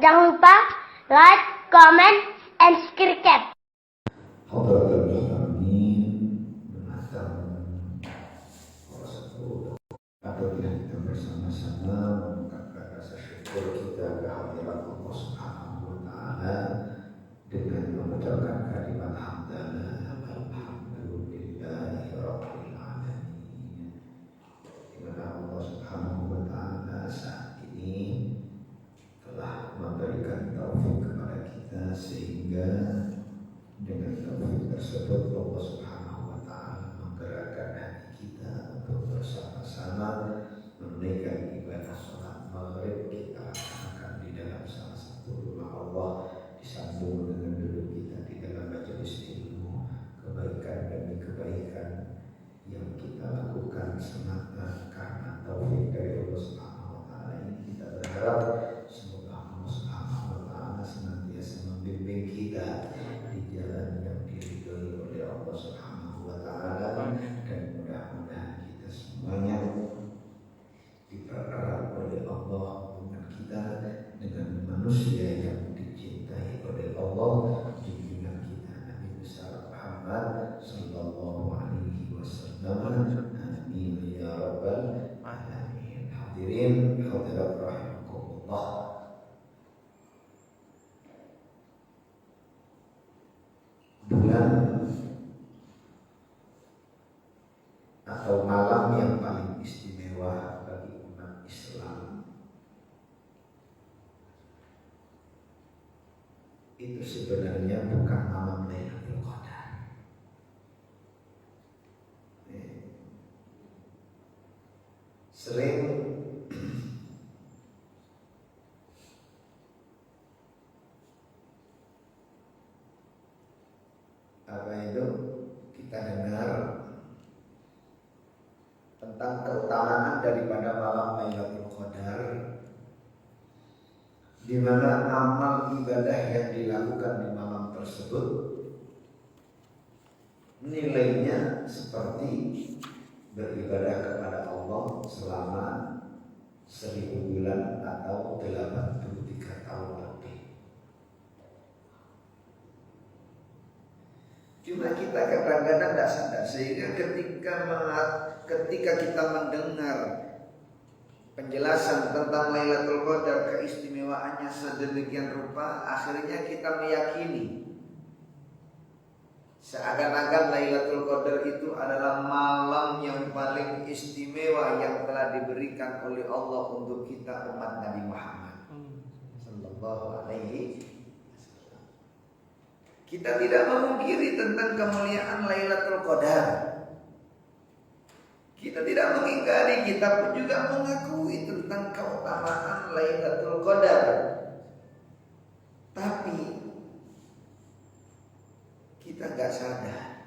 Jangan lupa like, comment, and subscribe. Apabila kita bersama-sama mengungkapkan rasa syukur kita kehadirat Allah Subhanahu wa Ta'ala dengan mengucapkan kalimat hamdalah alhamdulillahi rabbil alamin, di mana Allah Subhanahu wa Ta'ala saat ini telah memberikan taufik kepada kita sehingga dengan taufik tersebut Allah Subhanahu wa Ta'ala menggerakkan hati kita untuk bersama-sama menunaikan ibadah sholat maghrib kita laksanakan di dalam salah satu rumah Allah, disambung dengan duduk kita di dalam majelis ilmu. Kebaikan demi kebaikan yang kita lakukan semata karena taufik dari Allah Subhanahu wa Ta'ala ini, kita berharap semoga Allah Subhanahu wa Ta'ala senantiasa membimbing kita di jalan yang diridhoi oleh Allah Subhanahu wa Ta'ala, dan mudah-mudahan kita semuanya dipererat oleh Allah hubungan kita dengan manusia yang dicintai oleh Allah, junjungan kita Nabi besar Muhammad sallallahu alaihi wasallam. Amin ya rabbal alamin. Hadirin hadirat rahimakumullah. Bulan atau malam yang paling istimewa bagi umat Islam itu sebenarnya bukan malam Lailatul Qadar. Sering kita dengar tentang keutamaan daripada malam Lailatul Qadar, di mana amal ibadah yang dilakukan di malam tersebut nilainya seperti beribadah kepada Allah selama 1000 bulan atau 83 tahun lebih. Cuma kita kadang-kadang tidak sadar, sehingga ketika kita mendengar penjelasan tentang Lailatul Qadar, keistimewaannya sedemikian rupa, akhirnya kita meyakini seakan-akan Lailatul Qadar itu adalah malam yang paling istimewa yang telah diberikan oleh Allah untuk kita umat Nabi Muhammad sallallahu alaihi wasallam. Kita tidak memungkiri tentang kemuliaan Lailatul Qadar. Kita tidak mengingkari, kita pun juga mengakui tentang keutamaan Lailatul Qadar. Tapi kita gak sadar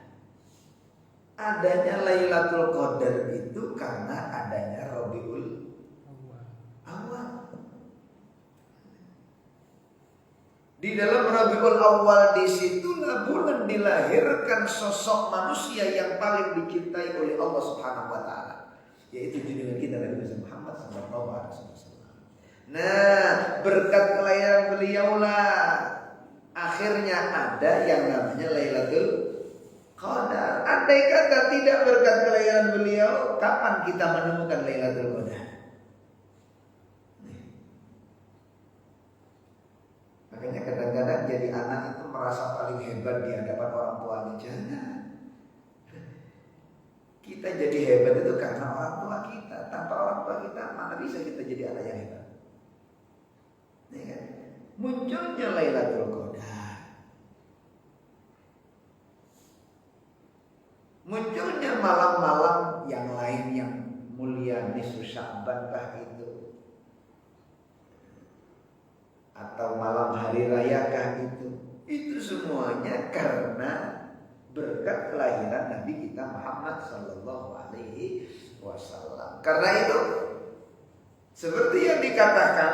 adanya Lailatul Qadar itu karena adanya Rabiul Awal. Di dalam Rabiul Awal disitulah bulan dilahirkan sosok manusia yang paling dicintai oleh Allah Subhanahu wa Ta'ala, yaitu junjungan kita Nabi Muhammad sallallahu alaihi wasallam. Nah, berkat kelahiran beliaulah akhirnya ada yang namanya Lailatul Qadar. Andai kata tidak berkat kelahiran beliau, kapan kita menemukan Lailatul Qadar? Makanya kadang-kadang jadi anak itu merasa paling hebat di hadapan orang tuanya. Jangan. Kita jadi hebat itu karena orang tua kita. Tanpa orang tua kita, mana bisa kita jadi anak yang hebat? Nih kan? Munculnya Lailatul Qadar, munculnya malam-malam yang lain yang mulia, nisfu Sya'ban kah itu, atau malam hari raya kah itu semuanya karena berkat kelahiran Nabi kita Muhammad sallallahu alaihi wasallam. Karena itu seperti yang dikatakan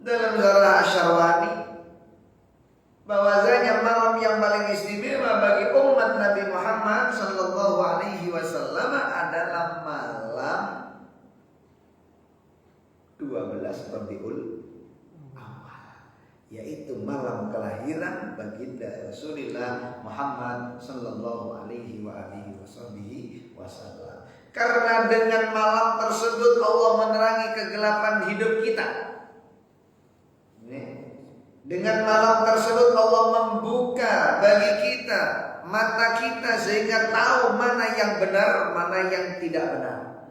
dalam Zarah Asyarwani, bahwasanya malam yang paling istimewa bagi umat Nabi Muhammad sallallahu alaihi wasallam adalah malam 12 Rabiul Awal, yaitu malam kelahiran baginda Rasulullah Muhammad sallallahu alaihi wasallam. Karena dengan malam tersebut Allah menerangi kegelapan hidup kita. Dengan malam tersebut Allah membuka bagi kita mata kita sehingga tahu mana yang benar, mana yang tidak benar.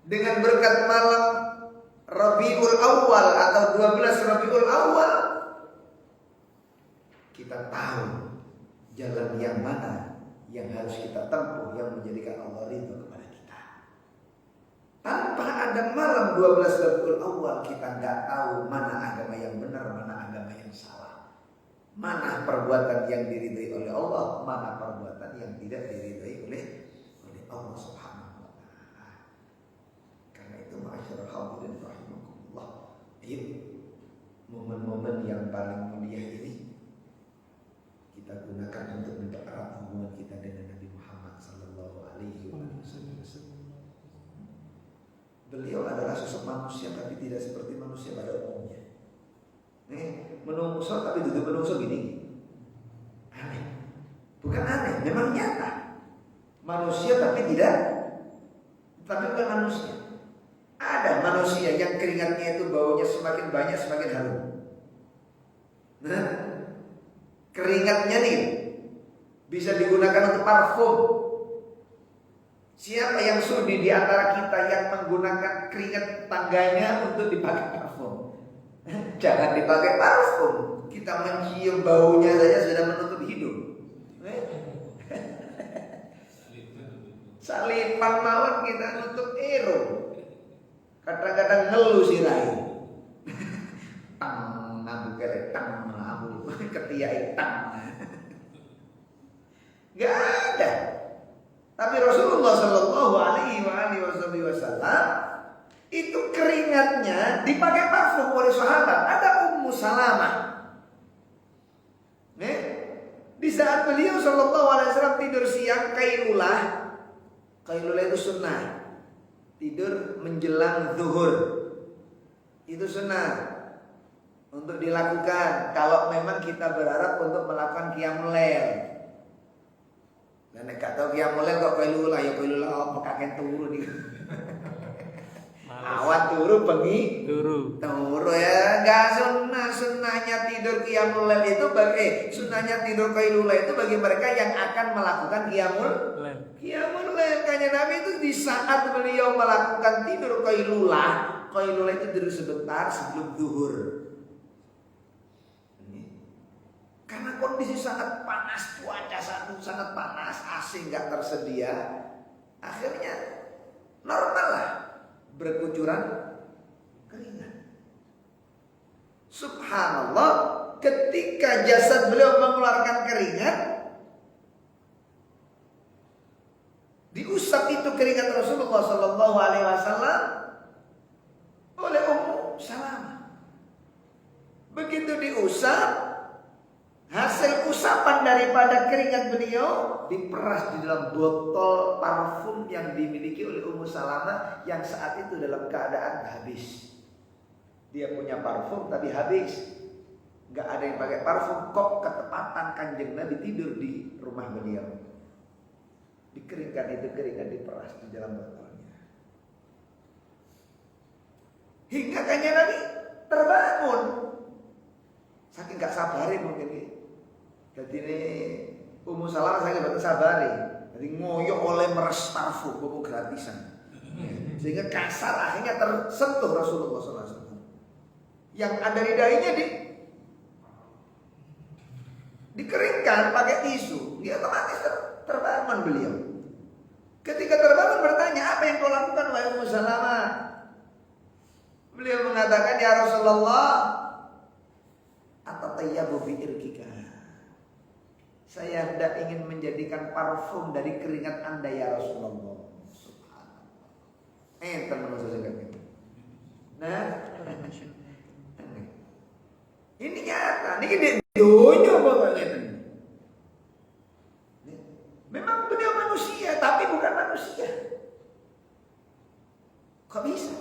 Dengan berkat malam Rabiul Awal atau 12 Rabiul Awal, kita tahu jalan yang mana yang harus kita tempuh yang menjadikan Allah ridho kepada kita. Tanpa ada malam 12 Rabiul Awal, kita nggak tahu mana agama yang benar, mana agama yang salah. Mana perbuatan yang diridhai oleh Allah, mana perbuatan yang tidak diridhai oleh Allah Subhanahu wa taala. Karena itu ma'asyiral hadirin rahimakumullah. Momen-momen yang paling mulia ini kita gunakan untuk mempererat hubungan kita dengan Nabi Muhammad sallallahu alaihi wasallam. Beliau adalah sosok manusia tapi tidak seperti manusia pada umumnya. Menungso tapi duduk menungso gini. Aneh. Bukan aneh, memang nyata. Manusia tapi bukan manusia. Ada manusia yang keringatnya itu baunya semakin banyak semakin harum. Nah, keringatnya nih bisa digunakan untuk parfum. Siapa yang sudi di antara kita yang menggunakan keringat tangganya untuk dipakai parfum? Jangan dipakai parfum. Kita mencium baunya saja sudah menutup hidung. Salipan mawon kita nutup ero. Kadang-kadang ngeluh sirai. Tang abu kere tang abu ketiak tang. Gak ada. Tapi Rasulullah Shallallahu Alaihi Wasallam itu keringatnya dipakai parfum oleh sahabat. Ada Ummu Salamah. Di saat beliau Shallallahu Alaihi Wasallam tidur siang kailulah itu sunnah. Tidur menjelang zuhur itu sunnah untuk dilakukan kalau memang kita berharap untuk melakukan qiyamul lail. Nah, nek gak tau qiyamul lail kok kailulah apa kakek turu nih. Awan turu bengi turu ya, enggak sunnahnya tidur qiyamul lail itu sunnahnya tidur qailulah itu bagi mereka yang akan melakukan qiyamul lail. Kayaknya Nabi itu di saat beliau melakukan tidur qailulah itu tidur sebentar sebelum zuhur. Karena kondisi sangat panas, cuaca sangat panas, AC nggak tersedia, akhirnya normal lah berkucuran keringat. Subhanallah, ketika jasad beliau mengeluarkan keringat, diusap itu keringat Rasulullah Sallallahu Alaihi Wasallam oleh Ummu Salamah. Begitu diusap, hasil usapan daripada keringat beliau diperas di dalam botol parfum yang dimiliki oleh Ummu Salamah yang saat itu dalam keadaan habis. Dia punya parfum tapi habis. Gak ada yang pakai parfum, kok ketepatan Kanjeng Nabi tidur di rumah beliau. Dikeringkan itu keringat diperas di dalam botolnya. Hingga Kanjeng Nabi terbangun. Saking gak sabarin mungkin ini. Jadi ini Ummu Salamah saya gak sabarin. Jadi ngoyok oleh meres parfum buku gratisan. Sehingga kasar akhirnya tersentuh Rasulullah SAW. Yang ada di dahinya dikeringkan pakai tisu. Dia otomatis terbangun beliau. Ketika terbangun bertanya, apa yang kau lakukan wahai Ummu Salamah? Beliau mengatakan, ya Rasulullah, atatayyabu bi irkika. Saya hendak ingin menjadikan parfum dari keringat Anda ya Rasulullah. Subhanallah. Teman saya gitu. Nah, ini nyata. Ini dia dunia pokoknya. Memang beliau manusia, tapi bukan manusia. Kok bisa?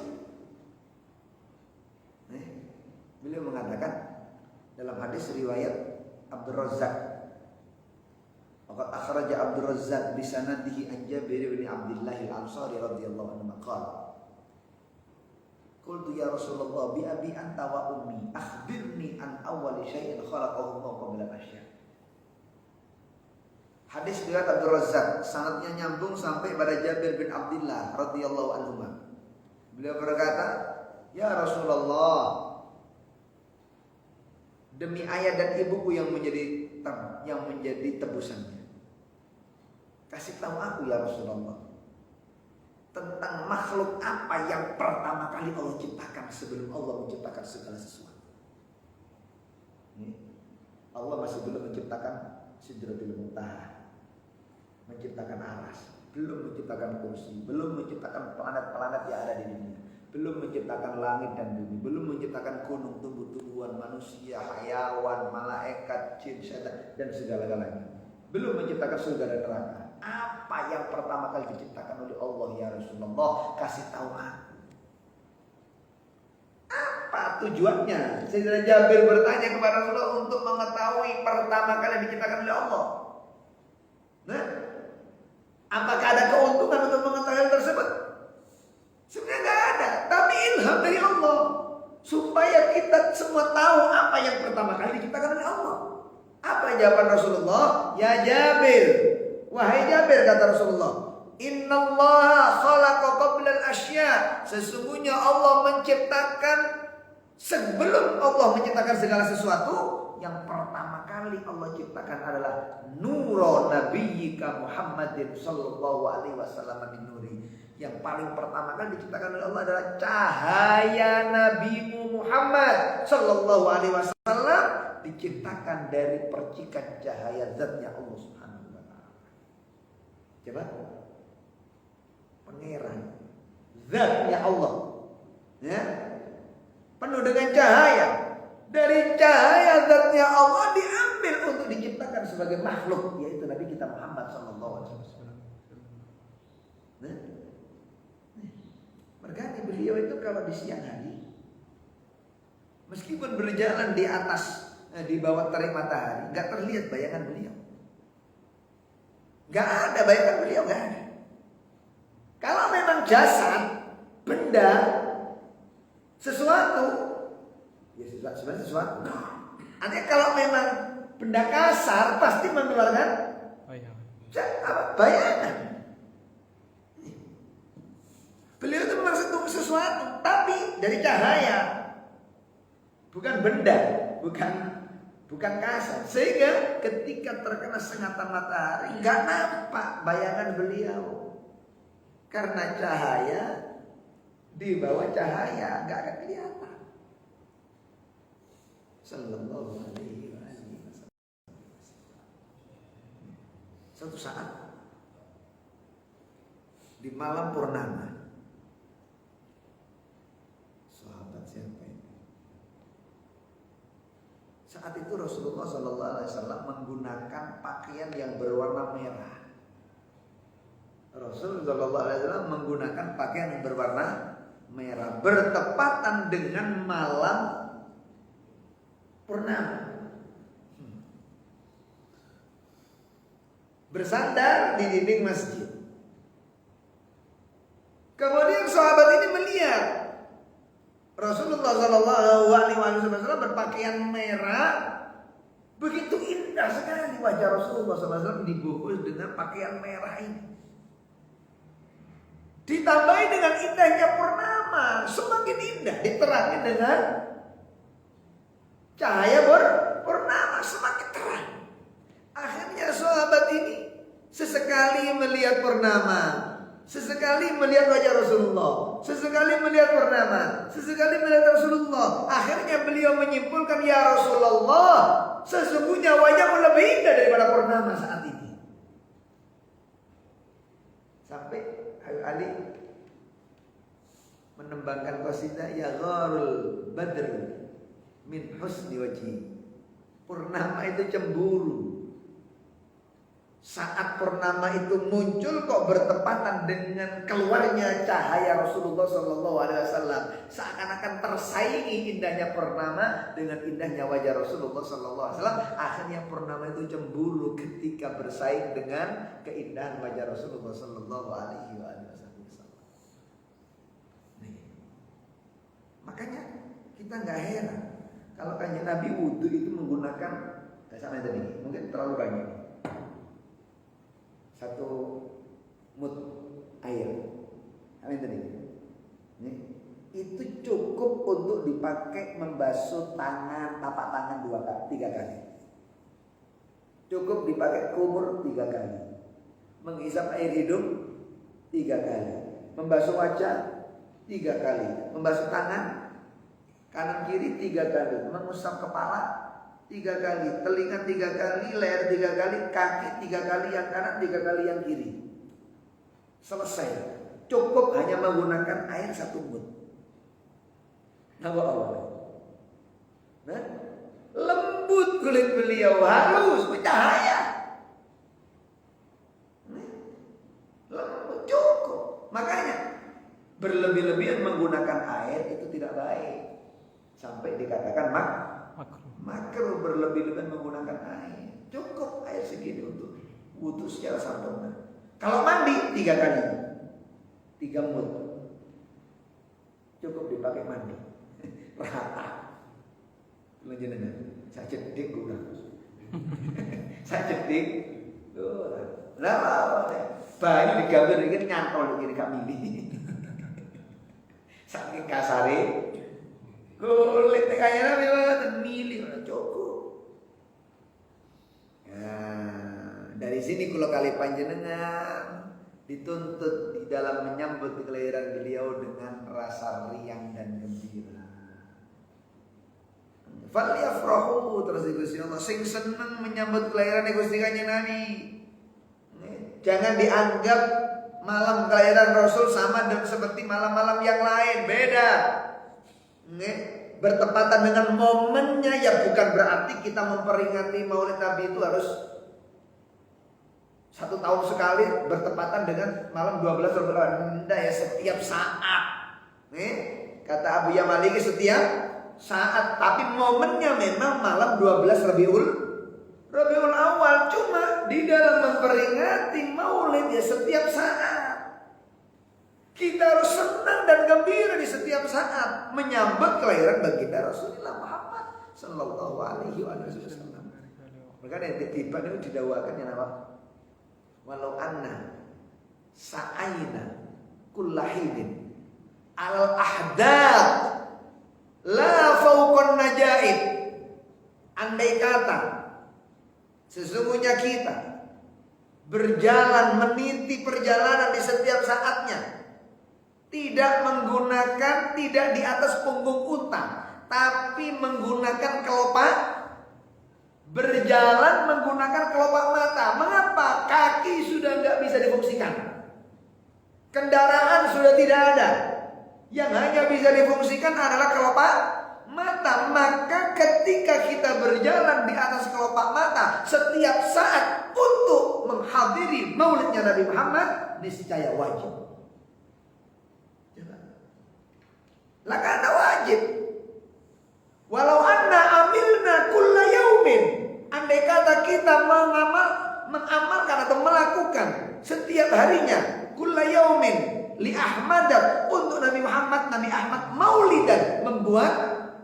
mengatakan dalam hadis riwayat Abdul Razzaq, waqad akhraja Abdul Razzaq bi sanadihi an Jabir bin Abdullah al-Ansari radhiyallahu anhu qala qultu ya Rasulullah bi abi anta wa ummi akhbirni an awwali syai'in khalaqahu Allah qabla al-asya. Hadis riwayat Abdul Razzaq, sanadnya nyambung sampai pada Jabir bin Abdullah radhiyallahu anhu. Beliau berkata, "Ya Rasulullah, demi ayah dan ibuku yang menjadi tebusannya, kasih tahu aku ya Rasulullah tentang makhluk apa yang pertama kali Allah ciptakan sebelum Allah menciptakan segala sesuatu." Allah masih belum menciptakan Sidratul Muntaha, menciptakan aras, belum menciptakan kursi, belum menciptakan planet-planet yang ada di dunia, belum menciptakan langit dan bumi, belum menciptakan gunung, tumbuh-tumbuhan, manusia, hayawan, malaikat, jin, setan, dan segala-galanya. Belum menciptakan surga dan neraka. Apa yang pertama kali diciptakan oleh Allah ya Rasulullah? Kasih tahu aku. Apa tujuannya? Sayyidina Jabir bertanya kepada Rasulullah untuk mengetahui pertama kali diciptakan oleh Allah. Nah, apakah ada keuntungan untuk mengetahui hal tersebut? Sebenarnya nggak ada, tapi ilham dari Allah supaya kita semua tahu apa yang pertama kali diciptakan oleh Allah. Apa jawaban Rasulullah? Ya Jabir, wahai Jabir, kata Rasulullah, Innallaha khalaqa qabla al-asya. Sesungguhnya Allah menciptakan sebelum Allah menciptakan segala sesuatu, yang pertama kali Allah ciptakan adalah nura nabiyyika Muhammadin sallallahu alaihi wasallam min nuri. Yang paling pertama kali diciptakan oleh Allah adalah cahaya Nabimu Muhammad sallallahu alaihi wasallam, diciptakan dari percikan cahaya zatnya Allah Subhanahu wa taala. Coba pangeran zatnya Allah, ya, penuh dengan cahaya. Dari cahaya zatnya Allah diambil untuk diciptakan sebagai makhluk, yaitu Nabi kita Muhammad sallallahu alaihi wasallam. Nah, makanya beliau itu kalau di siang hari, meskipun berjalan di atas, di bawah terik matahari, nggak terlihat bayangan beliau. Nggak ada bayangan beliau, nggak ada. Kalau memang jasad, benda, sesuatu, ya sebenarnya sesuatu. Artinya kalau memang benda kasar pasti mengeluarkan bayangan. Beliau itu memang sesuatu, tapi dari cahaya, bukan benda, bukan kasar. Sehingga ketika terkena sengatan matahari, nggak nampak bayangan beliau. Karena cahaya di bawah cahaya nggak akan kelihatan. Sallallahu alaihi wasallam. Suatu saat di malam purnama, sahabat siapa ini? Saat itu Rasulullah sallallahu alaihi wasallam menggunakan pakaian yang berwarna merah. Rasul sallallahu alaihi wasallam menggunakan pakaian yang berwarna merah, bertepatan dengan malam purnama. Bersandar di dinding masjid. Kemudian sahabat ini melihat Rasulullah sallallahu alaihi wasallam berpakaian merah, begitu indah sekali wajah Rasulullah sallallahu alaihi wasallam dibungkus dengan pakaian merah ini. Ditambahi dengan indahnya purnama, semakin indah, diterangi dengan cahaya purnama, semakin terang. Akhirnya sahabat ini sesekali melihat purnama, sesekali melihat wajah Rasulullah, sesekali melihat purnama, sesekali melihat Rasulullah. Akhirnya beliau menyimpulkan, ya Rasulullah, sesungguhnya wajahmu lebih indah daripada purnama saat ini. Sampai Ali menembangkan qasidah, ya gharul badr min husni wajhi. Purnama itu cemburu Saat purnama itu muncul kok bertepatan dengan keluarnya cahaya Rasulullah SAW. Seakan-akan tersaingi indahnya purnama dengan indahnya wajah Rasulullah SAW. Akhirnya purnama itu cemburu ketika bersaing dengan keindahan wajah Rasulullah SAW. Makanya kita nggak heran kalau kanjeng Nabi wudhu itu menggunakan sama tadi mungkin terlalu banyak. 1 mut air. Apa tadi? Ini itu cukup untuk dipakai membasuh tangan, tapak tangan 3 kali. Cukup dipakai kumur 3 kali. Menghisap air hidung 3 kali. Membasuh wajah 3 kali. Membasuh tangan kanan kiri 3 kali. Mengusap kepala 3 kali, telinga 3 kali, leher 3 kali, kaki 3 kali yang kanan, 3 kali yang kiri. Selesai. Cukup hanya menggunakan air 1 mut. Nah, lembut kulit beliau, halus, bercahaya. Lembut, cukup. Makanya berlebih-lebihan menggunakan air itu tidak baik. Sampai dikatakan makruh berlebih-lebihan menggunakan air. Cukup air segini untuk wudhu secara sempurna. Kalau mandi 3 kali, 3 mut. Cukup dipakai mandi. Rata. Lenjenengan, saya cedik udah. Saya cedik. Lah, banyu digambar iki nyantol iki gak mili. Saking kasare kulit kayaknya memang milih cukup. Ya, dari sini kalau kali panjenengan dituntut di dalam menyambut kelahiran beliau dengan rasa riang dan gembira. Falyafrahu terus Gusti Allah sing seneng menyambut kelahiran Gusti Kanjeng Nabi. Jangan dianggap malam kelahiran Rasul sama dengan seperti malam-malam yang lain, beda. Bertepatan dengan momennya ya bukan berarti kita memperingati Maulid Nabi itu harus 1 tahun sekali bertepatan dengan malam 12 Rabiul. Anda ya setiap saat. Kata Abu Yamaliki setiap saat, tapi momennya memang malam 12 Rabiul Awal. Cuma di dalam memperingati Maulid ya setiap saat. Kita harus senang dan gembira di setiap saat menyambut kelahiran baginda Rasulullah Muhammad sallallahu alaihi wasallam. Makanya tiba itu didakwakan yang apa? Walau anna sa'aina kullahidin alal ahdad la fauqan najaib. Andai kata sesungguhnya kita berjalan meniti perjalanan di setiap saatnya, tidak menggunakan, tidak di atas punggung unta, tapi menggunakan kelopak, berjalan menggunakan kelopak mata. Mengapa? Kaki sudah nggak bisa difungsikan, kendaraan sudah tidak ada, yang hanya bisa difungsikan adalah kelopak mata. Maka ketika kita berjalan di atas kelopak mata setiap saat untuk menghadiri maulidnya Nabi Muhammad, niscaya wajib. Lakana wajib. Walau anna amilna kulla yaumin, andai kata kita mengamalkan atau melakukan setiap harinya kulla yaumin li Ahmad, untuk Nabi Muhammad, Nabi Ahmad maulidan, membuat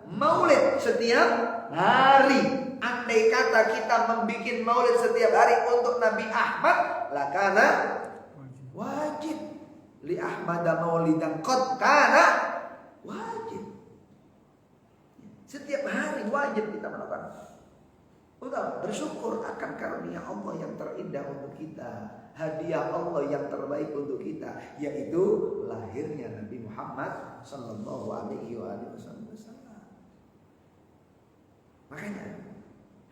maulid setiap hari. Andai kata kita membuat maulid setiap hari untuk Nabi Ahmad, lakana wajib li Ahmad maulidan qad kana wajib. Setiap hari wajib kita melakukan. Udah bersyukur akan karunia Allah yang terindah untuk kita, hadiah Allah yang terbaik untuk kita, yaitu lahirnya Nabi Muhammad sallallahu alaihi wasallam. Makanya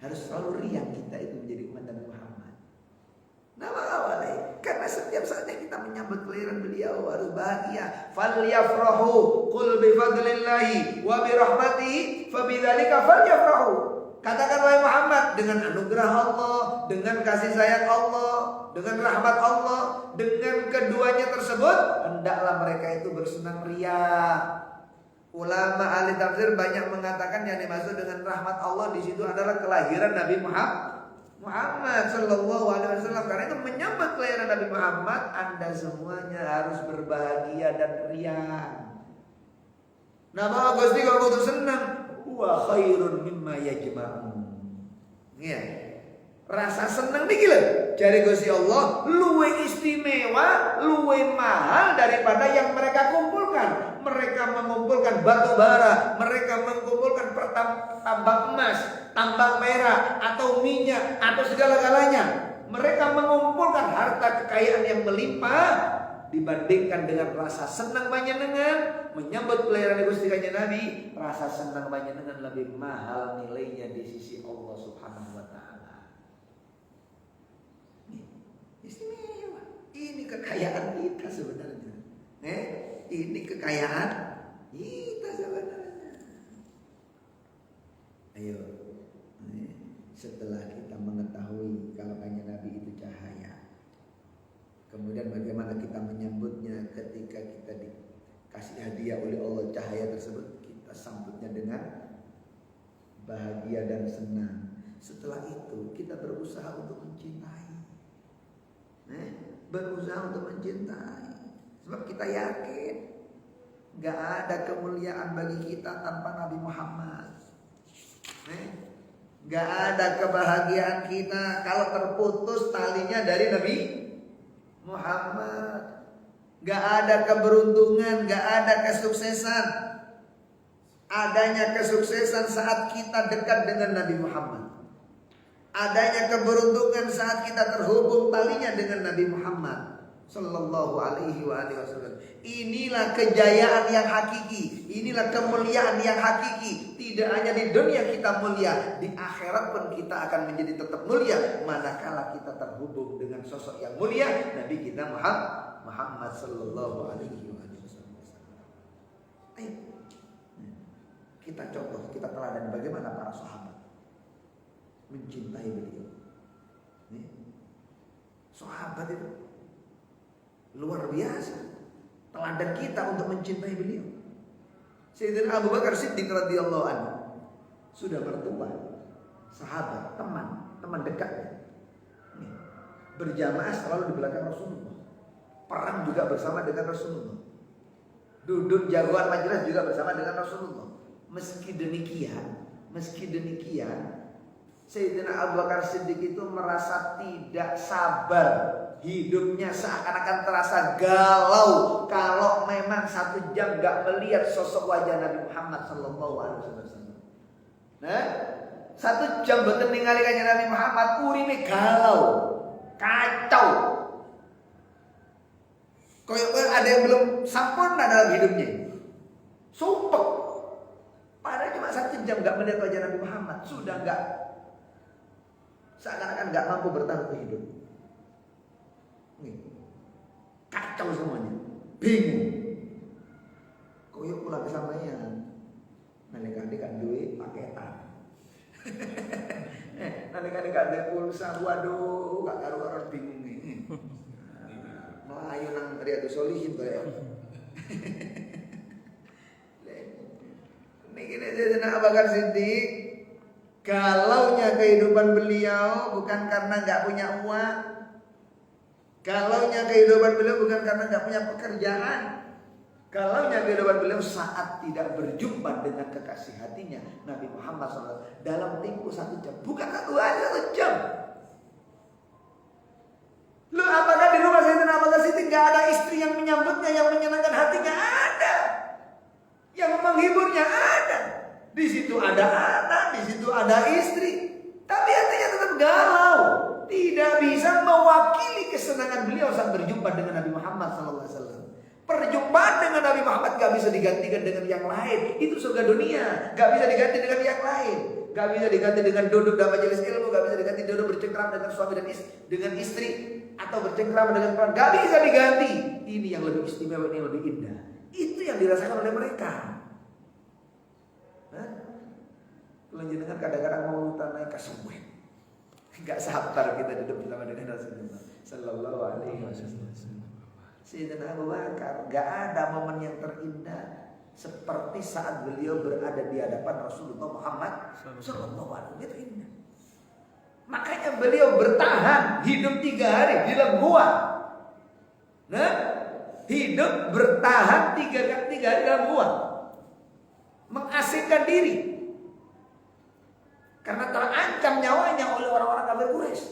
harus selalu riang kita itu menjadi umat Nabi Muhammad. Nama awalnya karena setiap setiap saatnya kita menyambut kelahiran beliau harus bahagia. Falyafrahu qul bi fadlillahi wa bi rahmatihi fabidzalika falyafrahu. Katakan wahai Muhammad, dengan anugerah Allah, dengan kasih sayang Allah, dengan rahmat Allah, dengan keduanya tersebut hendaklah mereka itu bersenang ria. Ulama ahli tafsir banyak mengatakan yang dimaksud dengan rahmat Allah di situ adalah kelahiran Nabi Muhammad sallallahu alaihi wasallam. Karena itu menyambut kelahiran Nabi Muhammad, Anda semuanya harus berbahagia dan riang. Nama Gusti kalau butuh senang, wa khairun mimma yajma'un. Ya. Rasa senang niki lho jare Gusti Allah luwih istimewa, luwih mahal daripada yang mereka kumpulkan. Mereka mengumpulkan batu bara, mereka mengumpulkan tambang emas, tambang merah, atau minyak, atau segala-galanya. Mereka mengumpulkan harta kekayaan yang melimpah dibandingkan dengan rasa senang panjenengan menyambut kelahiran Gusti Kanjeng Nabi. Rasa senang panjenengan lebih mahal nilainya di sisi Allah Subhanahu wa taala. Istimewa. Ini kekayaan kita sebenarnya. Ini kekayaan kita sebenarnya. Ayo, setelah kita mengetahui kalau Kanjeng Nabi itu cahaya, kemudian bagaimana kita menyambutnya ketika kita dikasih hadiah oleh Allah cahaya tersebut, kita sambutnya dengan bahagia dan senang. Setelah itu kita berusaha untuk mencintai, berusaha untuk mencintai. Sebab kita yakin gak ada kemuliaan bagi kita tanpa Nabi Muhammad. Gak ada kebahagiaan kita kalau terputus talinya dari Nabi Muhammad. Gak ada keberuntungan, gak ada kesuksesan. Adanya kesuksesan saat kita dekat dengan Nabi Muhammad. Adanya keberuntungan saat kita terhubung talinya dengan Nabi Muhammad sallallahu alaihi wasallam. Inilah kejayaan yang hakiki, inilah kemuliaan yang hakiki. Tidak hanya di dunia kita mulia, di akhirat pun kita akan menjadi tetap mulia manakala kita terhubung dengan sosok yang mulia, Nabi kita Muhammad sallallahu alaihi wasallam. Ayo kita contoh, kita teladan bagaimana para sahabat mencintai beliau. Sahabat itu luar biasa teladan kita untuk mencintai beliau. Sayyidina Abu Bakar Siddiq radhiyallahu anhu sudah bertua, sahabat, teman dekatnya. Berjamaah selalu di belakang Rasulullah. Perang juga bersama dengan Rasulullah. Duduk jagoan majelis juga bersama dengan Rasulullah. Meski demikian, Sayyidina Abu Bakar Siddiq itu merasa tidak sabar. Hidupnya seakan-akan terasa galau kalau memang 1 jam gak melihat sosok wajah Nabi Muhammad sallallahu alaihi wasallam. 1 jam boten ningali kanjeng Nabi Muhammad, urine galau, kacau. Koyo ada yang belum sempurna dalam hidupnya. Sumpek. Padahal cuma 1 jam gak melihat wajah Nabi Muhammad, sudah gak, seakan-akan gak mampu bertahan ke hidup. Kacau semuanya, bingung. Koyok pulang kesamaian, nanti kan duit paketan, nanti kan duit pulsa, waduh, gak karu-karuan bingung nih. Melayu nang Riyadhus Shalihin kayak. Niki Sayyidina Abu Bakar Siddiq, galaunya kehidupan beliau bukan karena gak punya uang. Galaunya kehidupan beliau bukan karena gak punya pekerjaan. Galaunya kehidupan beliau saat tidak berjumpa dengan kekasih hatinya Nabi Muhammad SAW dalam tempo 1 jam. Bukan 1 hari, 1 jam. Lu apakah di rumah Sayyidina Abu Bakar Siddiq gak ada istri yang menyambutnya, yang menyenangkan hati? Gak ada. Yang menghiburnya ada. Di situ ada anak, di situ ada istri. Tapi hatinya tetap galau. Tidak bisa mewakili kesenangan beliau saat berjumpa dengan Nabi Muhammad SAW. Perjumpaan dengan Nabi Muhammad gak bisa digantikan dengan yang lain. Itu surga dunia. Gak bisa diganti dengan yang lain. Gak bisa diganti dengan duduk dalam majelis ilmu. Gak bisa diganti duduk bercengkrama dengan suami dan istri. atau bercengkrama dengan perempuan, gak bisa diganti. Ini yang lebih istimewa, ini yang lebih indah. Itu yang dirasakan oleh mereka. Kalau jenengan kadang-kadang mau naik ke suwe, gak sabar kita duduk bersama dengan Rasulullah Sallallahu Alaihi Wasallam. Sayyidina Abu Bakar, gak ada momen yang terindah seperti saat beliau berada di hadapan Rasulullah Muhammad Sallallahu Alaihi Wasallam. Itu indah. Makanya beliau bertahan hidup 3 hari di dalam gua. Nah, hidup bertahan 3 hari dalam gua, mengasingkan diri karena terancam nyawanya oleh orang-orang kafir Quraisy.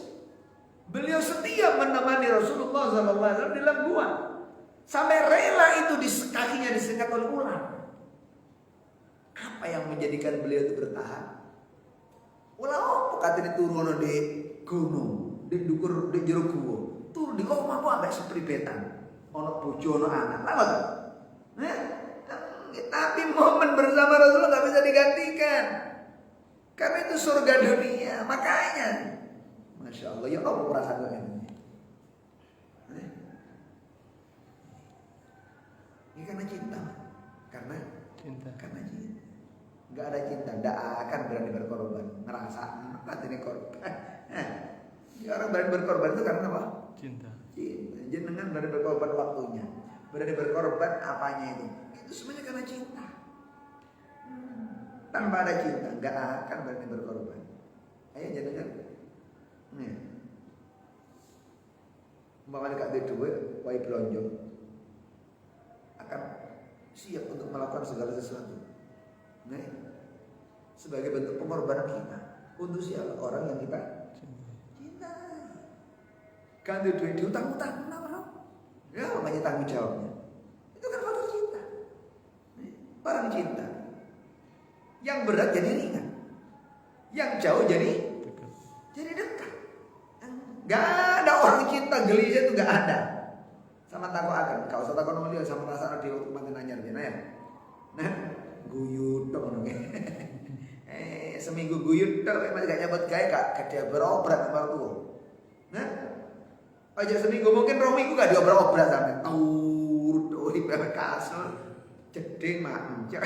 Beliau setia menemani Rasulullah SAW di dalam gua, sampai rela itu kakinya disengat oleh ular. Apa yang menjadikan beliau itu bertahan? Ulah apa katanya turun di gunung, di dukur, di jero gua, turun di kok mampu agak sepribetan, ono bojo, ono anak, lama tuh. Tapi momen bersama Rasulullah nggak bisa digantikan, karena itu surga dunia. Makanya, masya Allah, ya Allah perasaan ini. Ini karena cinta, karena cinta. Nggak ada cinta, nggak akan berani berkorban. Ngerasa ini korban. Orang berani berkorban itu karena apa? Cinta. Jenengan berani berkorban waktunya, berani berkorban apanya itu semuanya karena cinta. Tanpa ada cinta, nggak akan berani berkorban. Ayo jenengan, umpamanya kak duit, wae belonjo, akan siap untuk melakukan segala sesuatu. Sebagai bentuk pengorbanan kita untuk siapa? Orang yang kita cintai. Kan duit diutang-utang, ya makanya tanggung jawabnya. Itu kan faktor cinta. Barang cinta. Yang berat jadi ringan, yang jauh jadi dekat. Gak ada orang cinta gelisah itu gak ada. Sama takut akan, kau usah takut nomor sama rasa di waktu nanyar ya. Nah, guyut dong. Seminggu guyut dong, masih gak nyabot gaya kak dia berobat sama tuh. Nah, aja seminggu mungkin minggu gak diobrak-obrak sampai turut di kasur jeding manja.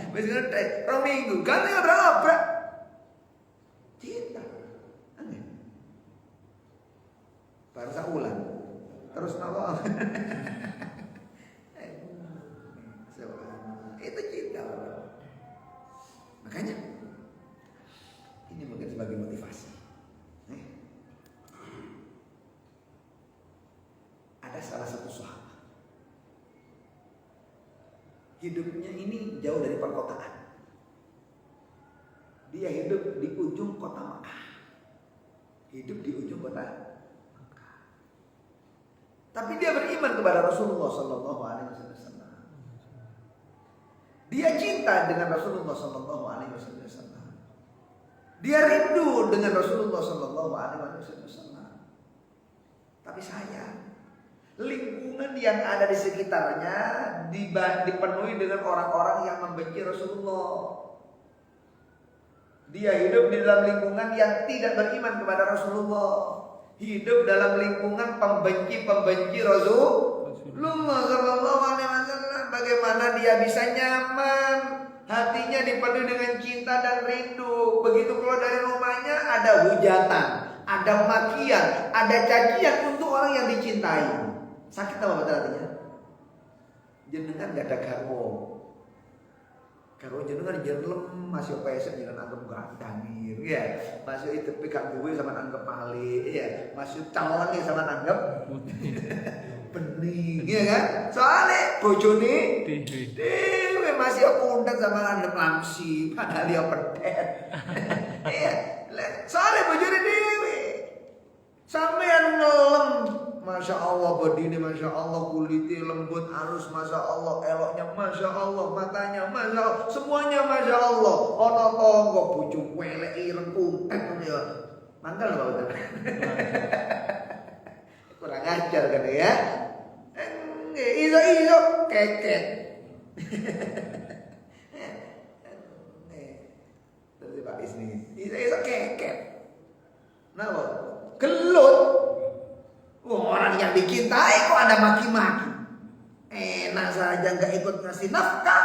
Masih ngerti, minggu kan diobrak-obrak. Cinta, aneh. Baru saulan, terus nawa. Itu cinta. Makanya ini mungkin sebagai motivasi. Ada salah satu sahabat, hidupnya ini jauh dari perkotaan. Dia hidup di ujung kota Makkah. Hidup di ujung kota Makkah. Tapi dia beriman kepada Rasulullah Sallallahu Alaihi Wasallam. Dia cinta dengan Rasulullah Sallallahu Alaihi Wasallam. Dia rindu dengan Rasulullah Sallallahu Alaihi Wasallam. Tapi sayang, lingkungan yang ada di sekitarnya dipenuhi dengan orang-orang yang membenci Rasulullah. Dia hidup di dalam lingkungan yang tidak beriman kepada Rasulullah. Hidup dalam lingkungan pembenci Rasulullah Sallallahu Alaihi Wasallam. Bagaimana dia bisa nyaman? Hatinya dipenuhi dengan cinta dan rindu. Begitu keluar dari rumahnya ada hujatan, ada makian, ada cacian untuk orang yang dicintai. Sakit apa betul hatinya? Jenengan gak ada garwo. Garwo jenengan jenelem masih pesek jenengan anggap gandangir, ya. Masih itu pikak gue sama anggap mali, ya. Masih calon sama anggap bening, ya kan? Soalnya bojone dewe masih pundak sama anggap lamsi, padahal dia pedet. Iya, soalnya bojone dewe sampean ngelem. Masya Allah badine, Masya Allah kulitnya lembut halus, Masya Allah eloknya, Masya Allah matanya, Masya Allah semuanya, Masya Allah. Ono tonggo bujung welek ireng kuntek ya. Mangkal Pak Ustaz. Kurang ajar kan ya. Iso keket. Terus Pak Isni. Iso keket. Napa? Gelut. Wah, Anda maki-maki, enak saja nggak ikut ngasih nafkah,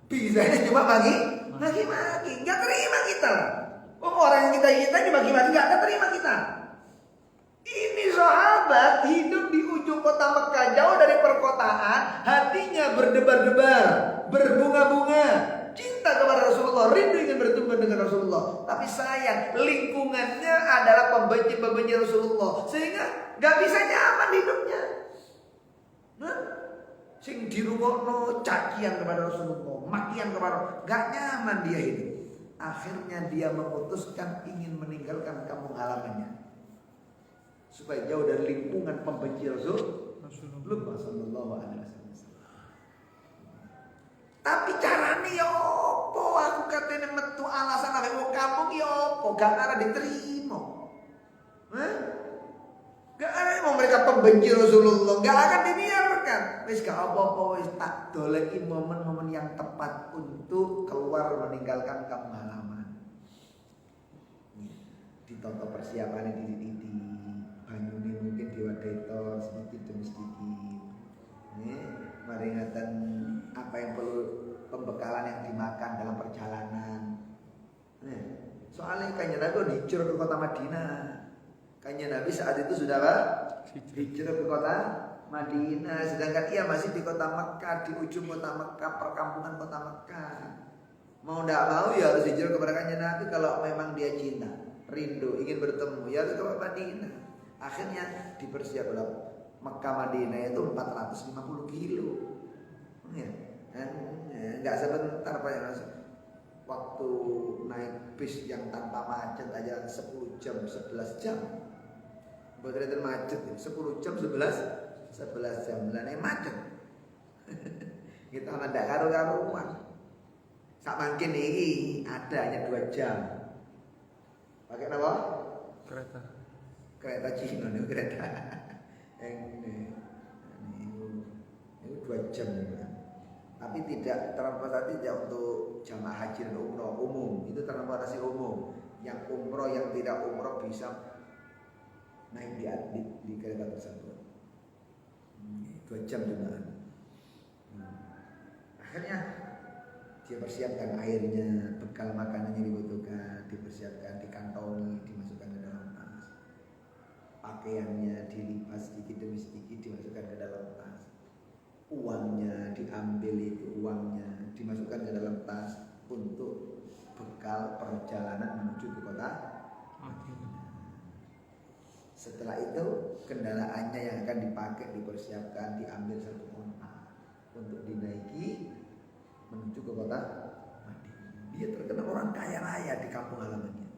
bisanya cuma maki-maki, nggak terima kita. Oh, orang yang kita dimaki-maki nggak terima kita. Ini sahabat hidup di ujung kota Mekah, jauh dari perkotaan, hatinya berdebar-debar, berbunga-bunga, cinta kepada Rasulullah, rindu ingin bertemu dengan Rasulullah. Tapi sayang, lingkungannya adalah pembenci-pembenci Rasulullah, sehingga gak bisa nyaman hidupnya. Sing dirungokno cacian kepada Rasulullah, makian kepada, gak nyaman dia hidup. Akhirnya dia memutuskan ingin meninggalkan kampung halamannya, supaya jauh dari lingkungan pembenci Rasulullah sallallahu alaihi wasallam. Tapi carane ya opo? Aku katene metu alasan awake wong kampung ya opo? Gak arep diterima. Gak ada mau mereka pembenci Rasulullah, gak akan dibiarkan. Wis gak apa-apa, wis tak doleki momen-momen yang tepat untuk keluar meninggalkan kampung halaman. Ditoto persiapannya di banyune mungkin diwadahi sedikit demi sedikit. Meringatan apa yang perlu, pembekalan yang dimakan dalam perjalanan. Soalnya Kanjeng Nabi hijrah ke kota Madinah. Kanjeng Nabi saat itu sudah apa? Hijrah ke kota Madinah, sedangkan ia masih di kota Mekah, di ujung kota Mekah, perkampungan kota Mekah. Mau tidak mau ya harus hijrah kepada Kanjeng Nabi kalau memang dia cinta, rindu, ingin bertemu, ya harus ke Madinah. Akhirnya dipersiapkan. Mekah Madinah itu 450 kilo. Enggak sebentar Pak ya. Waktu naik bis yang tanpa macet aja 10 jam, 11 jam. Betul macet 10 jam, 11 jam. Lah nek macet. Kita ndak karo-karuan. Sak mangkin iki ada hanya 2 jam. Pakai apa? Kereta Cina nih, kereta ini 2 jam, tapi tidak transportasi untuk jamaah haji dan umroh umum, itu transportasi umum. Yang umroh yang tidak umroh bisa naik di kereta tersebut. 2 jam juga. Akhirnya dia persiapkan airnya, bekal makanannya dibutuhkan, dipersiapkan, dikantongi, dimasukkan ke dalam tas. Pakaiannya dilipas sedikit demi sedikit dimasukkan ke dalam tas. Uangnya diambil, itu uangnya dimasukkan ke dalam tas untuk bekal perjalanan menuju ke kota Madinah. Setelah itu kendaraannya yang akan dipakai dipersiapkan, diambil satu unta untuk dinaiki menuju ke kota Madinah. Dia terkenal orang kaya raya di kampung halamannya.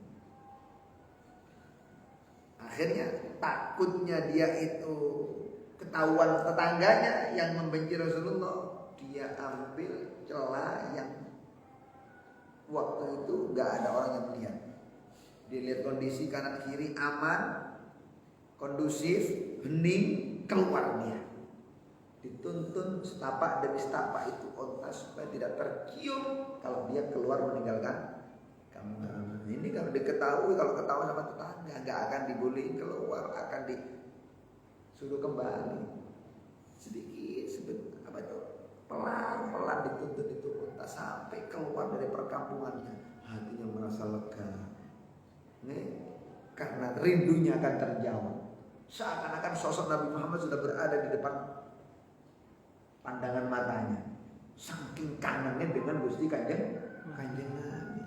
Akhirnya takutnya dia itu ketahuan tetangganya yang membenci Rasulullah, dia ambil celah yang waktu itu nggak ada orang yang melihat. Dia lihat kondisi kanan kiri aman, kondusif, hening, keluar dia. Dituntun setapak demi setapak itu onta supaya tidak tercium kalau dia keluar meninggalkan kampung halaman. Ini kalau diketahui, kalau ketahuan sama tetangga, nggak akan dibolehin keluar, akan disuruh kembali. Sedikit apa itu, pelan-pelan dituntun itu onta sampai keluar dari perkampungannya. Hatinya merasa lega, karena rindunya akan terjawab. Seakan-akan sosok Nabi Muhammad sudah berada di depan pandangan matanya. Saking kangennya dengan Gusti Kanjeng Nabi.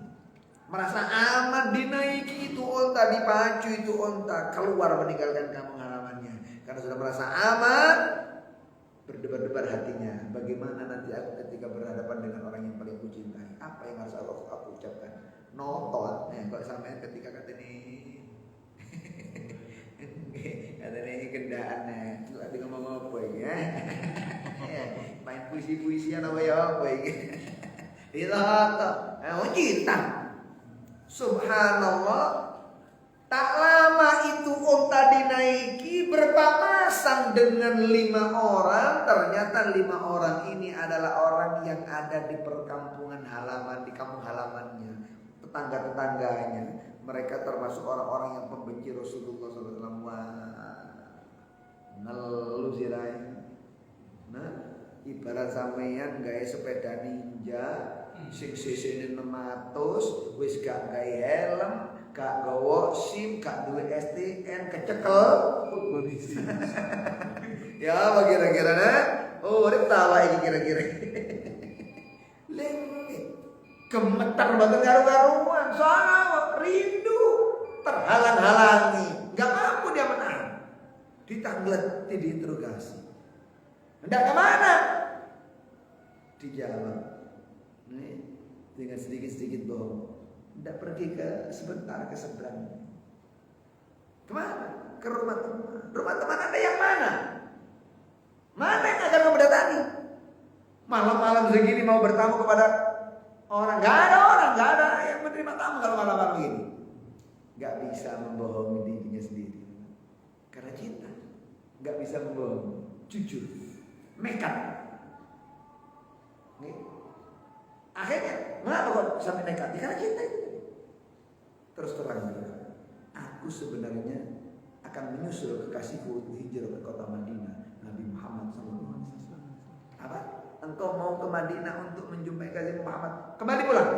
Merasa aman, dinaiki itu onta, dipacu itu onta, keluar meninggalkan kampung halamannya. Karena sudah merasa aman, berdebar-debar hatinya. Bagaimana nanti aku ketika berhadapan dengan orang yang paling aku cintai? Apa yang harus aku ucapkan? Nonton. Kok sampai ketika kata ini kendaan lagi ngomong apa ya? Main puisi-puisian apa ya apa ini? Itu cinta. Subhanallah, tak lama itu onta dinaiki berpapasan dengan 5 orang. Ternyata 5 orang ini adalah orang yang ada di perkampungan halaman, di kampung halamannya, tetangga-tetangganya. Mereka termasuk orang-orang yang pembenci Rasulullah SAW. Ngeluh sirahe. Nah, ibarat sampeyan gawe sepeda ninja sing sisine 600 wis gak gawe helm, gak gawa SIM, gak duwe STN, kecekel polisi. Ya, kira-kira nah. Oh, urip tawa iki kira-kira. Gemeter banget karu-karuan, soalnya rindu terhalang-halangi, nggak mampu dia menahan, ditanggleti, diinterogasi, hendak kemana? Dijawab, nih dengan sedikit-sedikit bohong, hendak pergi ke sebentar ke seberang. Kemana? Ke rumah teman. Rumah teman Anda yang mana? Mana yang akan kamu datangi? Malam-malam segini mau bertamu kepada orang, nggak ada yang menerima tamu kalau malam-malam ini. Nggak bisa membohongi dirinya sendiri karena cinta. Nggak bisa membohongi, jujur, nekat. Akhirnya, mengapa kok sampai nekat? Karena cinta itu. Terus terang, aku sebenarnya akan menyusul kekasihku untuk hijrah ke kota Madinah, Nabi Muhammad SAW. Apa? Engkau mau ke Madinah untuk menjumpai kasih Muhammad, kembali pulang.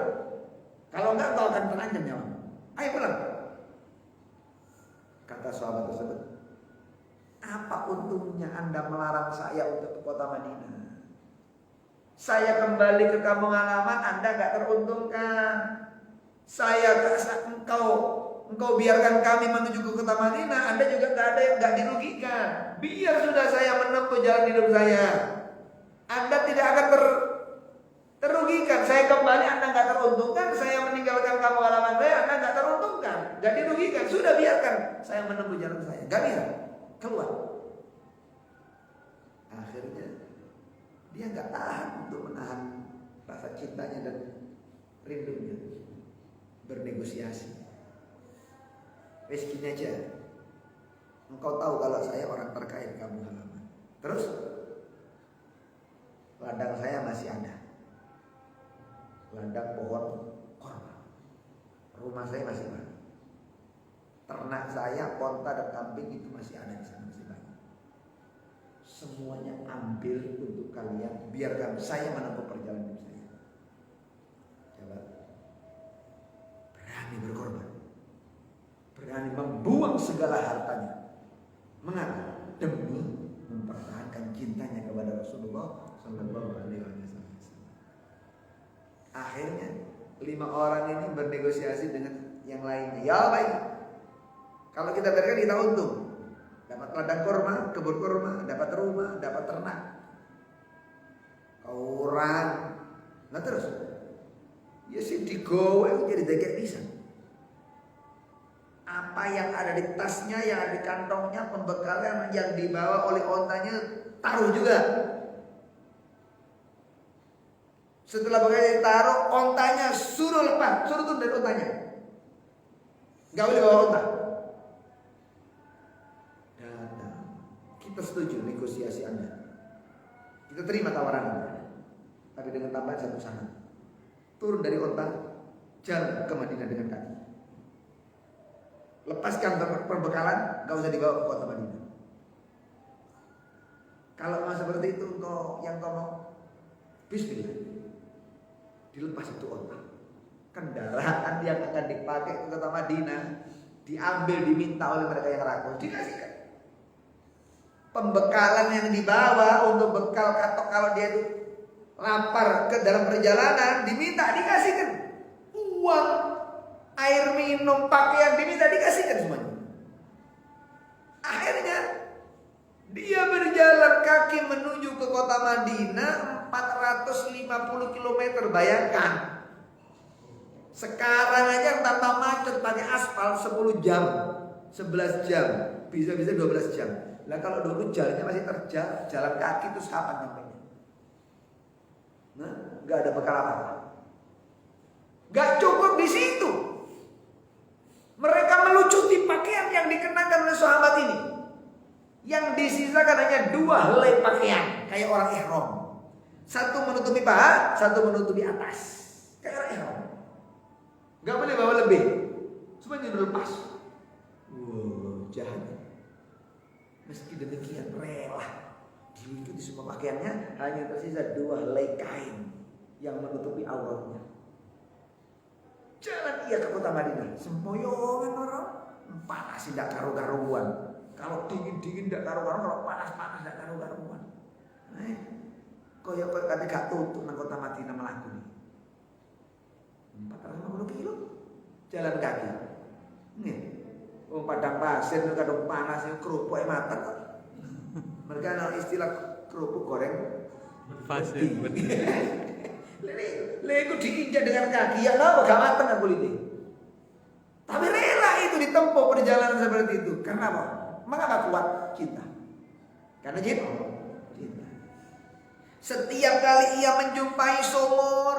Kalau enggak, engkau akan terancam nyawa. Ayo pulang. Kata sahabat tersebut, apa untungnya Anda melarang saya untuk ke kota Madinah? Saya kembali ke kampung halaman, Anda enggak teruntungkan. Engkau biarkan kami menuju ke kota Madinah, Anda juga enggak dirugikan. Biar sudah saya menempuh jalan hidup saya, Anda tidak akan terugikan. Saya kembali, Anda nggak teruntungkan. Saya meninggalkan kampung halaman saya, Anda nggak teruntungkan, nggak dirugikan. Sudah biarkan saya menempuh jalan saya. Gak bisa keluar. Akhirnya dia nggak tahan untuk menahan rasa cintanya dan rindunya, bernegosiasi. Wes gini aja, engkau tahu kalau saya orang terkaya di kampung halaman. Terus ladang saya masih ada, ladang pohon korma, rumah saya masih banyak, ternak saya, onta dan kambing itu masih ada di sana, masih banyak. Semuanya ambil untuk kalian, biarkan saya menempuh perjalanan hidup saya. Coba, berani berkorban, berani membuang segala hartanya. Mengapa? Demi mempertahankan cintanya kepada Rasulullah Sallallahu Alaihi Wasallam. Akhirnya 5 orang ini bernegosiasi dengan yang lainnya. Ya baik, kalau kita biarkan kita untung, dapat ladang kurma, kebun kurma, dapat rumah, dapat ternak. Orang, nah terus, ya sih digowe jadi daging bisa. Apa yang ada di tasnya, yang ada di kantongnya, pembekalan yang dibawa oleh ontanya, taruh juga. Setelah begitu ditaruh, ontanya suruh lepas, suruh turun dari ontanya. Gak boleh bawa onta. Datang, kita setuju negosiasi Anda. Kita terima tawaran Anda, tapi dengan tambahan satu syarat. Turun dari onta, jalan ke Madinah dengan kaki. Lepaskan perbekalan, gak usah dibawa ke kota Madinah. Kalau mau seperti itu, yang kau mau, bismillah. Dilepas itu onta. Kendaraan yang akan dipakai ke kota Madinah diambil, diminta oleh mereka yang ragu, dikasihkan. Pembekalan yang dibawa untuk bekal atau kalau dia itu lapar ke dalam perjalanan diminta, dikasihkan. Uang, air minum, pakaian diminta, dikasihkan semuanya. Akhirnya dia berjalan kaki menuju ke kota Madinah 450 km. Bayangkan, sekarang aja tanpa macet pakai aspal 10 jam, 11 jam, bisa-bisa 12 jam. Lah kalau dulu jalannya masih terjal, jalan kaki terus kapan nampaknya? Nah, nggak ada bekal apa-apa. Nggak cukup di situ. Mereka melucuti pakaian yang dikenakan oleh sahabat ini. Yang disisakan hanya 2 helai pakaian, kayak orang ihram. Satu menutupi paha, satu menutupi atas, kayak orang ihram. Gak boleh bawa lebih, semuanya udah lepas. Wow, jahat. Meski demikian Jadi semua pakaiannya hanya tersisa 2 helai kain yang menutupi auratnya. Jalan ia ke kota Madinah, sempoyongan orang, panas tidak karu-karuan. Kalau dingin tidak karu-karuan, kalau panas tidak karu-karuan. Kaya kate gak tutup nang kota Madinah mlaku nih. 450 kilo jalan kaki. Nggih. Wong padang pasir kadang panas kerupuk mateng kok. Mereka ana istilah kerupuk goreng pasir. Lego diinjak dengan kaki ya lho gak mateng aku kulitnya. Tapi rela itu ditempuh perjalanan seperti itu. Karena apa? Mengapa kuat? Cinta. Karena cinta. Setiap kali ia menjumpai sumur,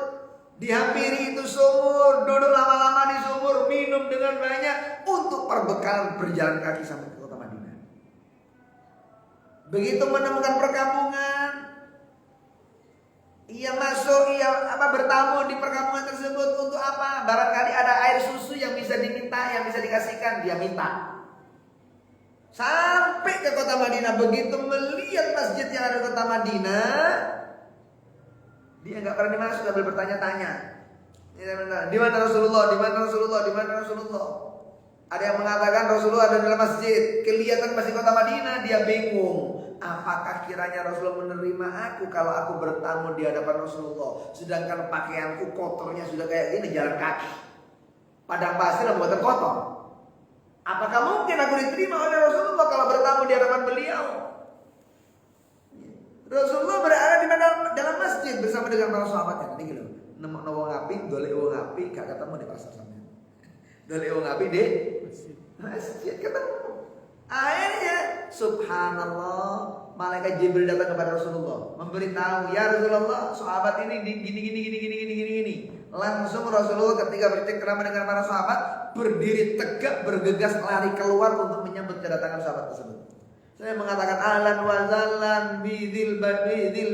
dihampiri itu sumur, duduk lama-lama di sumur, minum dengan banyak untuk perbekalan berjalan kaki sampai ke kota Madinah. Begitu menemukan perkampungan, ia masuk, bertamu di perkampungan tersebut untuk apa? Barangkali ada air susu yang bisa diminta, yang bisa dikasihkan, dia minta. Sampai ke kota Madinah, begitu melihat masjid yang ada di kota Madinah, dia nggak pernah dimasuk sambil bertanya-tanya. Di mana Rasulullah? Di mana Rasulullah? Di mana Rasulullah? Ada yang mengatakan Rasulullah ada dalam masjid. Kelihatan masih kota Madinah, dia bingung. Apakah kiranya Rasulullah menerima aku kalau aku bertamu di hadapan Rasulullah, sedangkan pakaianku kotornya sudah kayak gini, jalan kaki. Padang pasir yang buatan kotor. Apakah mungkin aku diterima oleh Rasulullah kalau bertamu di hadapan beliau? Rasulullah berada di dalam masjid bersama dengan para sahabatnya. Ini gitu. Nemu wong api, golek wong api, gak ketemu di pasar sampean. Golek wong api di masjid ketemu. Akhirnya subhanallah, malaikat Jibril datang kepada Rasulullah, memberitahu, ya Rasulullah, sahabat ini gini. Langsung Rasulullah ketika bercengkrama dengan para sahabat, berdiri tegak, bergegas lari keluar untuk menyambut kedatangan sahabat tersebut. Saya mengatakan ahlan wa zallan bidzil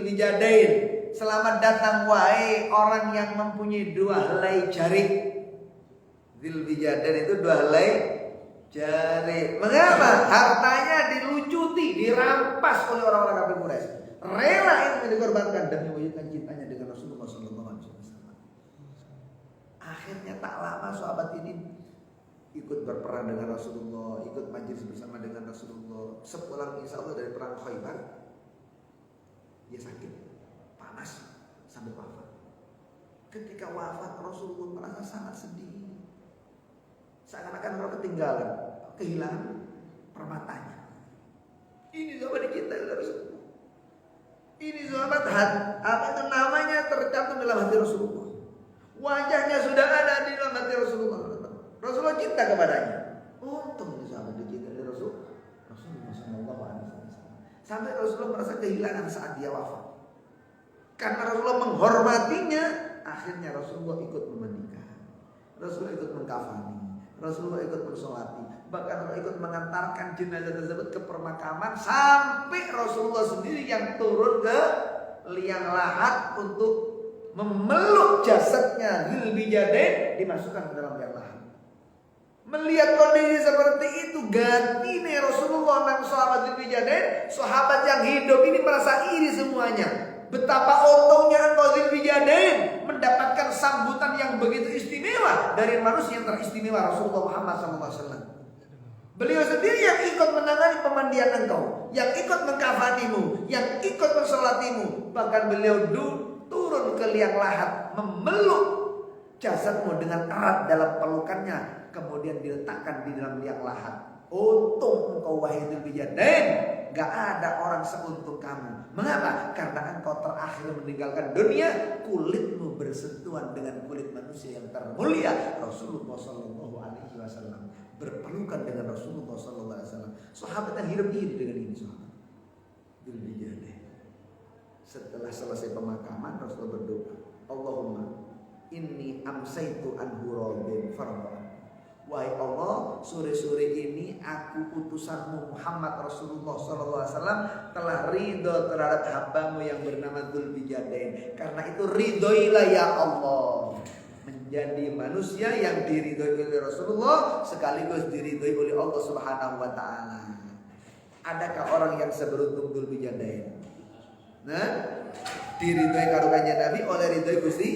bijadain. Selamat datang wahai orang yang mempunyai 2 helai jari. Dzil bijadain itu 2 helai jari. Mengapa? Hartanya dilucuti, dirampas oleh orang-orang kafir Quraisy. Rela itu dikorbankan demi mewujudkan cintanya dengan Rasulullah SAW. Akhirnya tak lama sahabat ini ikut berperang dengan Rasulullah, ikut majlis bersama dengan Rasulullah. Sepulang insya Allah dari perang Khaybar, dia sakit, panas sampai wafat. Ketika wafat Rasulullah merasa sangat sedih, seakan-akan orang ketinggalan, kehilangan permatanya. Ini sahabat kita Rasulullah. Ini sahabat apa itu namanya tercantum dalam hati Rasulullah. Wajahnya sudah ada di dalam hati Rasulullah. Rasulullah cinta kepadanya. Untung ini sahabat dicinta oleh Rasulullah SAW. Sampai Rasulullah merasa kehilangan saat dia wafat. Karena Rasulullah menghormatinya, akhirnya Rasulullah ikut memandikan, Rasulullah ikut mengkafani, Rasulullah ikut mensolati, bahkan ikut mengantarkan jenazah tersebut ke permakaman, sampai Rasulullah sendiri yang turun ke liang lahat untuk memeluk jasadnya Dzil bijadain, dimasukkan ke dalam liang lahat. Melihat kondisi seperti itu, ganti nih Rasulullah nang sahabat Dzil bijadain, sahabat yang hidup ini merasa iri semuanya. Betapa untungnya engkau Dzil bijadain mendapatkan sambutan yang begitu istimewa dari manusia yang teristimewa, Rasulullah Muhammad SAW. Beliau sendiri yang ikut menangani pemandian engkau, yang ikut mengkafanimu, yang ikut mensolatimu. Bahkan beliau turun ke liang lahat, memeluk jasadmu dengan erat dalam pelukannya, kemudian diletakkan di dalam liang lahat. Untung engkau wahai Dzil bijadain, gak ada orang seuntung kamu. Mengapa? Karena engkau terakhir meninggalkan dunia, kulitmu bersentuhan dengan kulit manusia yang termulia, Rasulullah SAW. Berpelukan dengan Rasulullah SAW. Sahabat yang hidup iri dengan ini sahabat Dzil bijadain. Setelah selesai pemakaman, Rasulullah berdoa, Allahumma inni amsaitu anhu radin fardan. Wahai Allah, sore-sore ini aku utusanmu Muhammad Rasulullah SAW telah ridho terhadap hambamu yang bernama Dzil bijadain. Karena itu ridhoilah ya Allah, menjadi manusia yang diridhoi oleh Rasulullah sekaligus diridhoi oleh Allah Subhanahu wa taala. Adakah orang yang seberuntung Dzil bijadain? Nah, diridhoi karo kanjeng Nabi oleh ridhoi Gusti,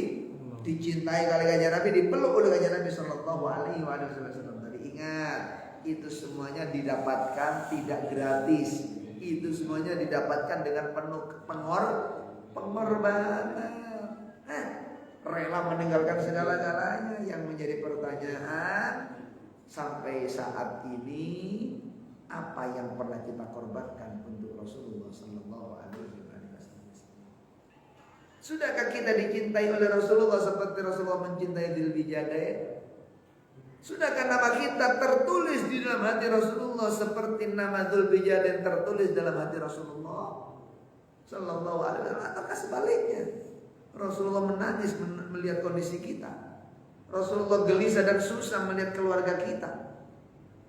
dicintai kali kanjeng Nabi, dipeluk oleh kanjeng Nabi sallallahu alaihi wasallam. Tadi ingat, itu semuanya didapatkan tidak gratis. Itu semuanya didapatkan dengan penuh pengorbanan. Rela meninggalkan segala-galanya. Yang menjadi pertanyaan sampai saat ini, apa yang pernah kita korbankan untuk Rasulullah sallallahu alaihi wasallam? Sudahkah kita dicintai oleh Rasulullah seperti Rasulullah mencintai Dzulbijadain? Sudahkah nama kita tertulis di dalam hati Rasulullah seperti nama Dzulbijadain tertulis dalam hati Rasulullah sallallahu alaihi wasallam? Ataukah sebaliknya? Rasulullah menangis melihat kondisi kita. Rasulullah gelisah dan susah melihat keluarga kita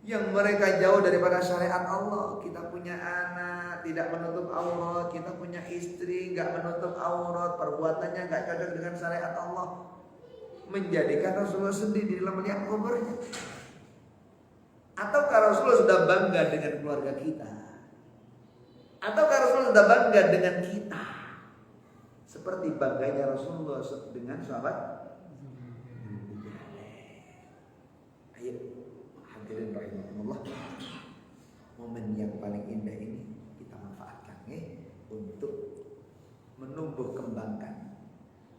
yang mereka jauh daripada syariat Allah. Kita punya anak tidak menutup aurat, kita punya istri nggak menutup aurat, perbuatannya nggak cocok dengan syariat Allah, menjadikan Rasulullah sedih di dalam melihat kuburnya. Ataukah Rasulullah sudah bangga dengan keluarga kita? Ataukah Rasulullah sudah bangga dengan kita? Seperti bangganya Rasulullah dengan sahabat. Ayo hadirin rahimahullah, momen yang paling indah ini kita manfaatkan untuk menumbuh kembangkan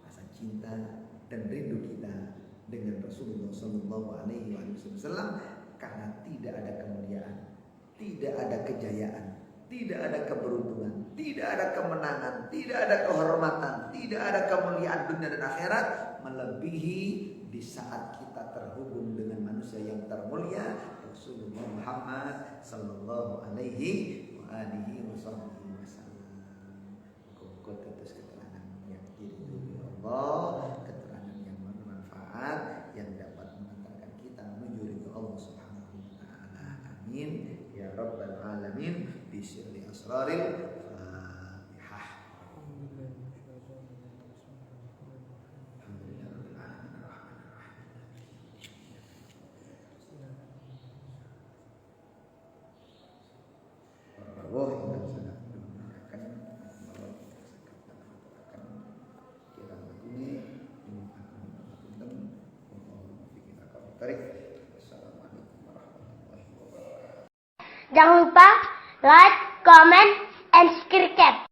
rasa cinta dan rindu kita dengan Rasulullah sallallahu alaihi wasallam, karena tidak ada kemuliaan, tidak ada kejayaan, tidak ada keberuntungan, tidak ada kemenangan, tidak ada kehormatan, tidak ada kemuliaan dunia dan akhirat melebihi di saat kita terhubung dengan manusia yang termulia Rasulullah Muhammad sallallahu alaihi wasallam. Kau tetes keterangan yang diridhoi Allah, keterangan yang bermanfaat, yang dapat mengantarkan kita menuju ridha Allah Subhanahu wa taala. Amin ya rabbal alamin. Bisirri asraril Fatihah. Jangan lupa like, comment, and subscribe.